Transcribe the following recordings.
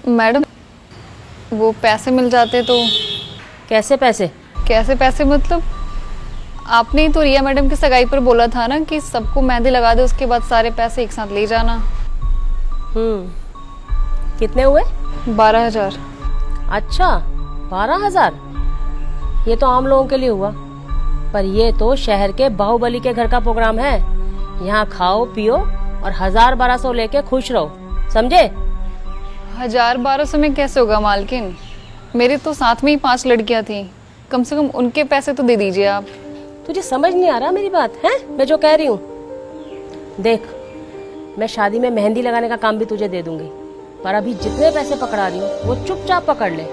Madam वो पैसे मिल जाते तो। कैसे पैसे? कैसे पैसे मतलब आपने ही तो रिया मैडम की सगाई पर बोला था ना कि सबको मेहंदी लगा दे, उसके बाद सारे पैसे एक साथ ले जाना। कितने हुए? 12,000। अच्छा 12,000। ये तो आम लोगों के लिए हुआ, पर ये तो शहर के बाहुबली के घर का प्रोग्राम है। यहाँ खाओ पियो और 1,000-1,200 लेके खुश रहो, समझे? 1,000-1,200 में कैसे होगा मालकिन? मेरे तो साथ में ही 5 लड़कियां थी, कम से कम उनके पैसे तो दे दीजिए आप। तुझे समझ नहीं आ रहा मेरी बात है? मैं जो कह रही हूँ देख, मैं शादी में मेहंदी लगाने का काम भी तुझे दे दूंगी, पर अभी जितने पैसे पकड़ा रही हूँ वो चुपचाप पकड़ ले,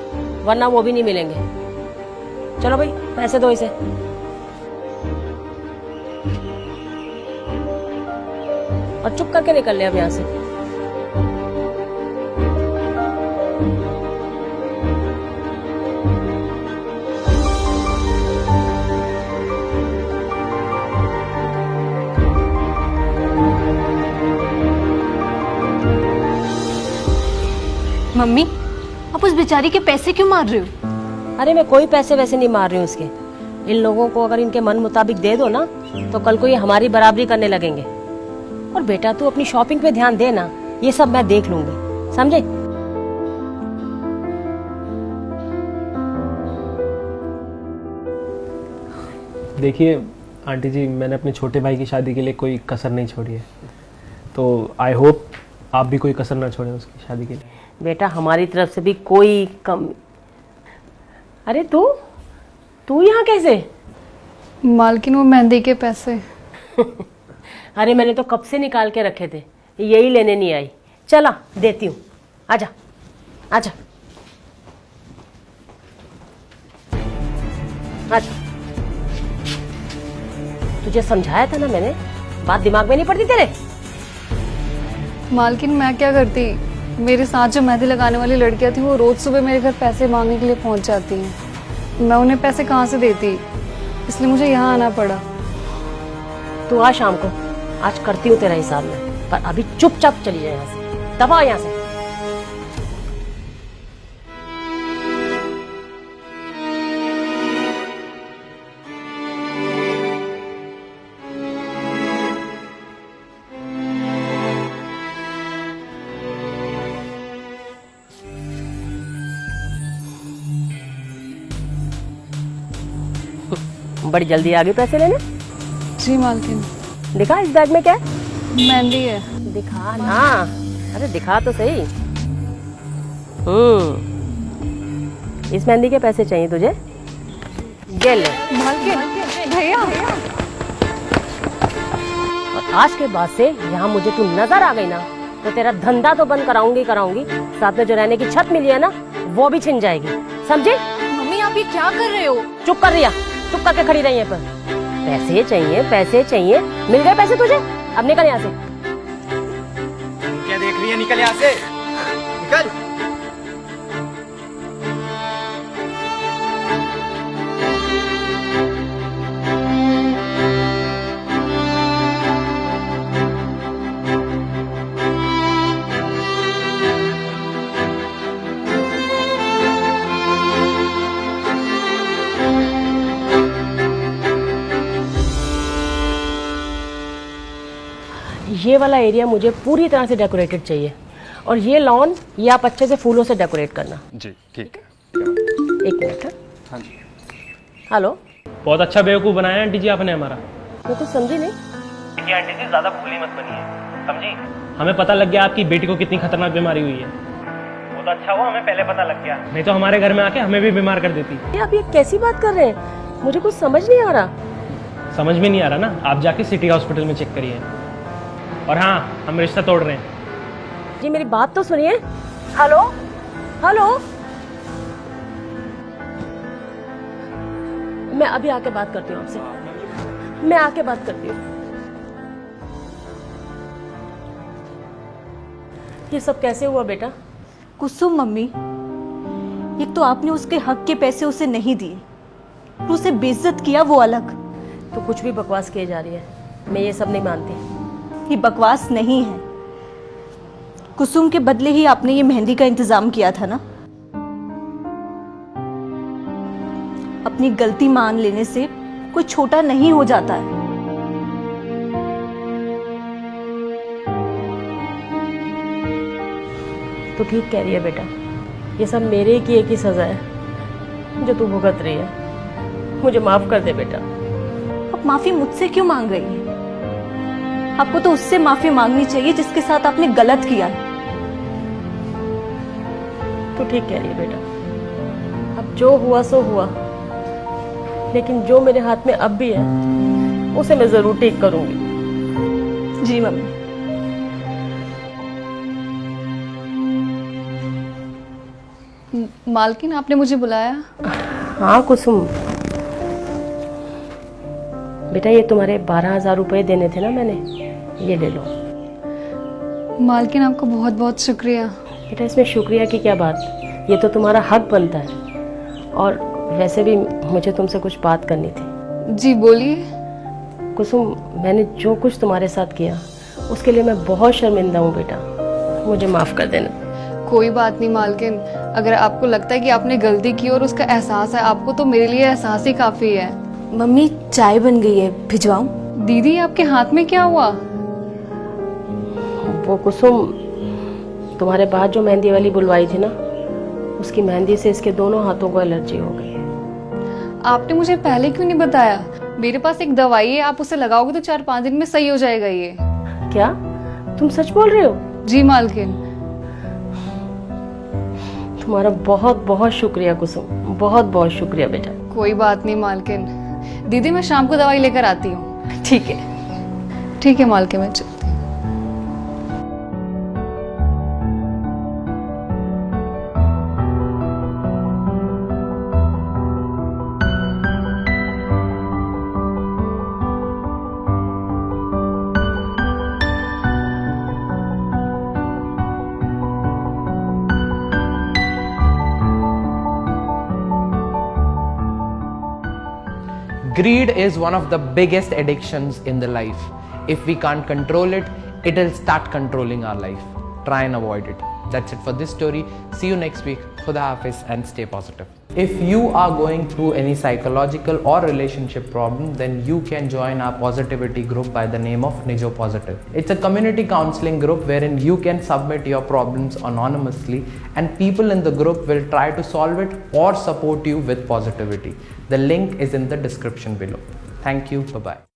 वरना वो भी नहीं मिलेंगे। चलो भाई पैसे दो इसे। और चुप करके निकल ले अब यहाँ से। मम्मी, आप उस बेचारी के पैसे क्यों मार रहे हो? अरे मैं कोई पैसे वैसे नहीं मार रही हूँ उसके। इन लोगों को अगर इनके मन मुताबिक दे दो ना, तो कल को ये हमारी बराबरी करने लगेंगे। और बेटा तू अपनी शॉपिंग पे ध्यान दे ना, ये सब मैं देख लूंगी, समझे? देखिए आंटी जी, मैंने अपने छोटे भाई की शादी के लिए कोई कसर नहीं छोड़ी है, तो आई होप आप भी कोई कसर ना छोड़ें उसकी शादी के लिए। बेटा हमारी तरफ से भी कोई कम। अरे तू यहाँ कैसे? मालकिन वो मेहंदी के पैसे। अरे मैंने तो कब से निकाल के रखे थे, यही लेने नहीं आई। चला देती हूँ, आजा आजा आजा। तुझे समझाया था ना मैंने, बात दिमाग में नहीं पड़ती तेरे? मालकिन मैं क्या करती, मेरे साथ जो मेहंदी लगाने वाली लड़कियां थी वो रोज सुबह मेरे घर पैसे मांगने के लिए पहुंच जाती हैं। मैं उन्हें पैसे कहाँ से देती, इसलिए मुझे यहाँ आना पड़ा। तू आ शाम को, आज करती हूँ तेरा हिसाब में, पर अभी चुपचाप चली जाए यहाँ से, दबा यहाँ से। बड़ी जल्दी आ गई पैसे लेने। जी मालकिन। दिखा इस बैग में क्या है? मेहंदी है। दिखा ना, अरे दिखा तो सही। इस मेहंदी के पैसे चाहिए तुझे? ये ले। मालकिन भैया। और आज के बाद से यहाँ मुझे तू नजर आ गई ना, तो तेरा धंधा तो बंद कराऊंगी, साथ में जो रहने की छत मिली है ना, वो भी छिन जाएगी, समझी? मम्मी आप ये क्या कर रहे हो? चुप कर रिया, चुप करके खड़ी रही है। पर पैसे चाहिए, पैसे चाहिए। मिल गए पैसे तुझे, अब निकल यहाँ से। क्या देख रही है? निकल यहाँ से, निकल। ये वाला एरिया मुझे पूरी तरह से डेकोरेटेड चाहिए, और ये लॉन ये आप अच्छे से फूलों से डेकोरेट करना। जी ठीक है। एक मिनट। हाँ जी। हेलो। बहुत अच्छा बेवकूफ़ बनाया है आंटी जी आपने हमारा। मैं कुछ समझी नहीं। देखिए आंटी जी, ज़्यादा भूली मत बनिए, समझी? हमें पता लग गया आपकी बेटी को कितनी खतरनाक बीमारी हुई है। वो तो अच्छा हुआ हमें पहले पता लग गया, नहीं तो हमारे घर में आके हमें भी बीमार कर देती। आप ये कैसी बात कर रहे हैं? मुझे कुछ समझ नहीं आ रहा। समझ में नहीं आ रहा ना? आप जाके सिटी हॉस्पिटल में चेक करिए। और हाँ, हम रिश्ता तोड़ रहे हैं। जी मेरी बात तो सुनिए। हेलो हेलो, मैं अभी आके बात करती हूँ आपसे, मैं आके बात करती हूँ। ये सब कैसे हुआ बेटा? कुसुम मम्मी, एक तो आपने उसके हक के पैसे उसे नहीं दिए, और उसे बेइज्जत किया, वो अलग। तो कुछ भी बकवास किए जा रही है, मैं ये सब नहीं मानती। ये बकवास नहीं है। कुसुम के बदले ही आपने ये मेहंदी का इंतजाम किया था ना। अपनी गलती मान लेने से कोई छोटा नहीं हो जाता है। तो ठीक कह रही है बेटा, ये सब मेरे की एक ही सजा है जो तू भुगत रही है। मुझे माफ कर दे बेटा। आप माफी मुझसे क्यों मांग रही हैं? आपको तो उससे माफी मांगनी चाहिए जिसके साथ आपने गलत किया है। तू ठीक कह रही है बेटा, अब जो हुआ सो हुआ, लेकिन जो मेरे हाथ में अब भी है उसे मैं जरूर ठीक करूंगी। जी मम्मी। मालकिन, आपने मुझे बुलाया? हाँ कुसुम बेटा, ये तुम्हारे 12,000 रुपए देने थे ना मैंने, ये ले लो। मालकिन, आपका बहुत बहुत शुक्रिया। बेटा इसमें शुक्रिया की क्या बात, ये तो तुम्हारा हक बनता है। और वैसे भी मुझे तुमसे कुछ बात करनी थी। जी बोलिए। कुसुम, मैंने जो कुछ तुम्हारे साथ किया उसके लिए मैं बहुत शर्मिंदा हूँ बेटा, मुझे माफ़ कर देना। कोई बात नहीं मालकिन, अगर आपको लगता है कि आपने गलती की और उसका एहसास है आपको, तो मेरे लिए एहसास ही काफ़ी है। मम्मी चाय बन गई है, भिजवाऊं? दीदी, आपके हाथ में क्या हुआ? वो कुसुम, तुम्हारे बाद जो मेहंदी वाली बुलवाई थी ना, उसकी मेहंदी से इसके दोनों हाथों को एलर्जी हो गई। आपने मुझे पहले क्यों नहीं बताया? मेरे पास एक दवाई है, आप उसे लगाओगे तो 4-5 दिन में सही हो जाएगा ये। क्या तुम सच बोल रहे हो? जी मालकिन। तुम्हारा बहुत बहुत शुक्रिया कुसुम, बहुत बहुत शुक्रिया बेटा। कोई बात नहीं मालकिन। दीदी, मैं शाम को दवाई लेकर आती हूँ। ठीक है। ठीक है मालकिन, मैं चलती हूँ। Greed is one of the biggest addictions in the life. If we can't control it, it'll start controlling our life. Try and avoid it. That's it for this story. See you next week. Khuda Hafiz and stay positive. If you are going through any psychological or relationship problem, then you can join our positivity group by the name of Nijo Positive. It's a community counseling group wherein you can submit your problems anonymously and people in the group will try to solve it or support you with positivity. The link is in the description below. Thank you. Bye-bye.